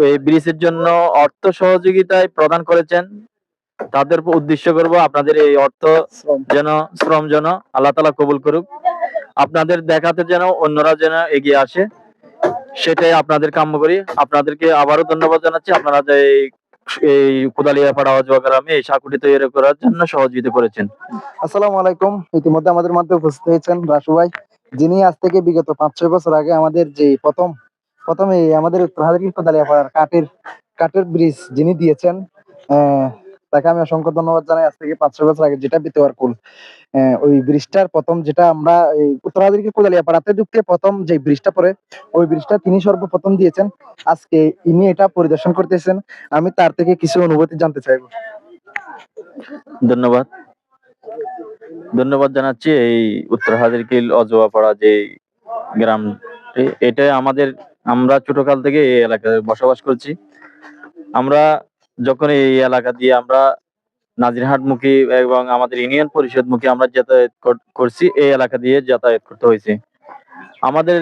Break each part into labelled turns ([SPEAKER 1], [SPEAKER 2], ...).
[SPEAKER 1] এই ব্রিজের জন্য অর্থ সহযোগিতায় প্রদান করেছেন, তাদের উদ্দেশ্য করব আপনাদের এই অর্থ যেন শ্রম যেন আল্লাহ তাআলা কবুল করুক। আপনাদের দেখাতে যেন অন্যরা যেন এগিয়ে আসে, সেটাই আপনাদের কাম্য করি। আপনাদেরকে আবারও ধন্যবাদ জানাচ্ছি। আপনারা যে এই কোদালিয়াপাড়া অজবা গ্রামে এই সাঁকুটি তৈরি করার জন্য সহযোগিতা করেছেন।
[SPEAKER 2] আসসালামু আলাইকুম। ইতিমধ্যে আমাদের মধ্যে উপস্থিত হয়েছেন রাসু ভাই, যিনি আজ থেকে বিগত 5-6 বছর আগে আমাদের যে প্রথম এই আমাদের উত্তর হাজারী কোদালিয়াপাড়ার কাঠের ব্রিজ যিনি দিয়েছেন, তাকে আমি অসংখ্য ধন্যবাদ জানাই। আজ থেকে 5-6 বছর আগে যেটা বিতোয়ার কুল, ওই ব্রিজটার প্রথম যেটা আমরা এই উত্তর হাজারী কোদালিয়াপাড়াতে ঢুকতে প্রথম যে ব্রিজটা পড়ে, ওই ব্রিজটা তিনি সর্বপ্রথম দিয়েছেন। আজকে ইনি এটা পরিদর্শন করতেছেন, আমি তার থেকে কিছু অনুভূতি জানতে চাইবো।
[SPEAKER 1] ধন্যবাদ। ধন্যবাদ জানাচ্ছি এই উত্তর হাজারীকিল অজবাপাড়া যে গ্রামটি, এটা আমরা ছোটকাল থেকে এই এলাকায় বসবাস করছি। আমরা যখন এই এলাকা দিয়ে আমরা নাজিরহাট মুখী এবং আমাদের ইউনিয়ন পরিষদ মুখী আমরা যাতায়াত করছি, এই এলাকা দিয়ে যাতায়াত করতে হয়েছে। আমাদের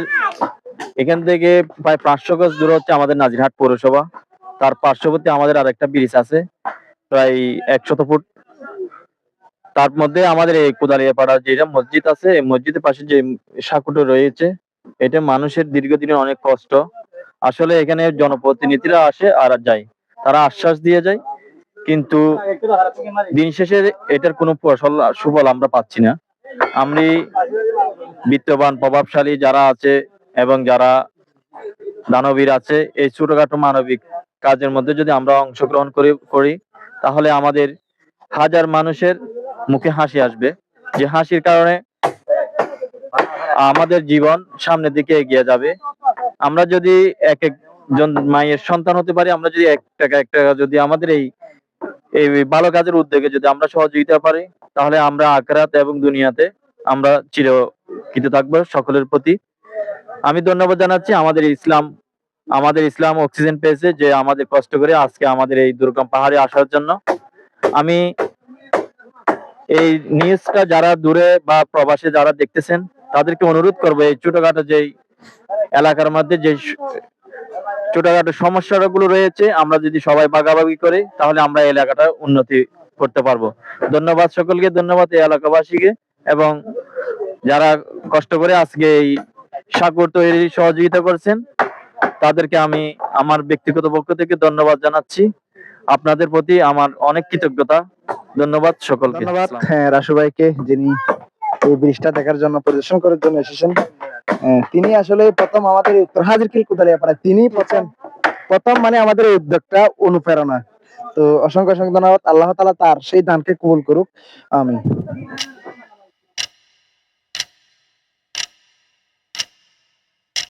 [SPEAKER 1] এখান থেকে প্রায় 500 গজ দূর হচ্ছে আমাদের নাজিরহাট পৌরসভা। তার পার্শ্ববর্তী আমাদের আরেকটা ব্রিজ আছে প্রায় 100 ফুট। তার মধ্যে আমাদের এই কোদালিয়াপাড়ার যেটা মসজিদ আছে, এই মসজিদের পাশে যে সাঁকুটো রয়েছে, এটা মানুষের দীর্ঘদিনের অনেক কষ্ট। আসলে এখানে জনপ্রতিনিধিরা আসে আর যায়, তারা আশ্বাস দিয়ে যায়, কিন্তু দিন শেষে এটার কোনো সুফল আমরা পাচ্ছি না। আমরা বিত্তবান প্রভাবশালী যারা আছে এবং যারা দানবীর আছে, এই ছোটখাটো মানবিক কাজের মধ্যে যদি আমরা অংশগ্রহণ করি তাহলে আমাদের হাজার মানুষের মুখে হাসি আসবে, যে হাসির কারণে আমাদের জীবন সামনের দিকে এগিয়ে যাবে। আমরা যদি এক একজন মায়ের সন্তান হতে পারি, আমরা যদি এক টাকা যদি আমাদের এই এই ভালো কাজের উদ্যোগে যদি আমরা সহযোগিতা পারি, তাহলে আমরা আখিরাত এবং দুনিয়াতে আমরা চিরকৃত থাকবো সকলের প্রতি। আমি ধন্যবাদ জানাচ্ছি আমাদের ইসলাম অক্সিজেন পেয়েছে, যে আমাদের কষ্ট করে আজকে আমাদের এই দুর্গম পাহাড়ে আসার জন্য। আমি এই নিউজটা যারা দূরে বা প্রবাসে যারা দেখতেছেন, তাদেরকে অনুরোধ করবো এই ছোটখাটো যে এলাকার মধ্যে যে ছোটখাটো সমস্যাগুলো রয়েছে, আমরা যদি সবাই ভাগাভাগি করি তাহলে আমরা এলাকাটা উন্নতি করতে পারবো। ধন্যবাদ সকলকে, ধন্যবাদ এই এলাকাবাসীকে, এবং যারা কষ্ট করে আজকে এই সাঁকো তৈরি সহযোগিতা করছেন তাদেরকে আমি আমার ব্যক্তিগত পক্ষ থেকে ধন্যবাদ জানাচ্ছি। আপনাদের প্রতি আমার অনেক কৃতজ্ঞতা। ধন্যবাদ সকলকে।
[SPEAKER 2] ধন্যবাদ রাসু ভাইকে, যিনি এই ব্রিজটা দেখার জন্য পরিদর্শন করার জন্য এসেছেন। তিনি আসলে প্রথম আমাদের উত্তর হাজারীকিল কোদালিয়াপাড়ায় তিনি প্রথম মানে আমাদের এই উদ্যোগটা অনুপ্রেরণা। তো অসংখ্য ধন্যবাদ। আল্লাহ তাআলা তার সেই দানকে কবুল করুক, আমিন।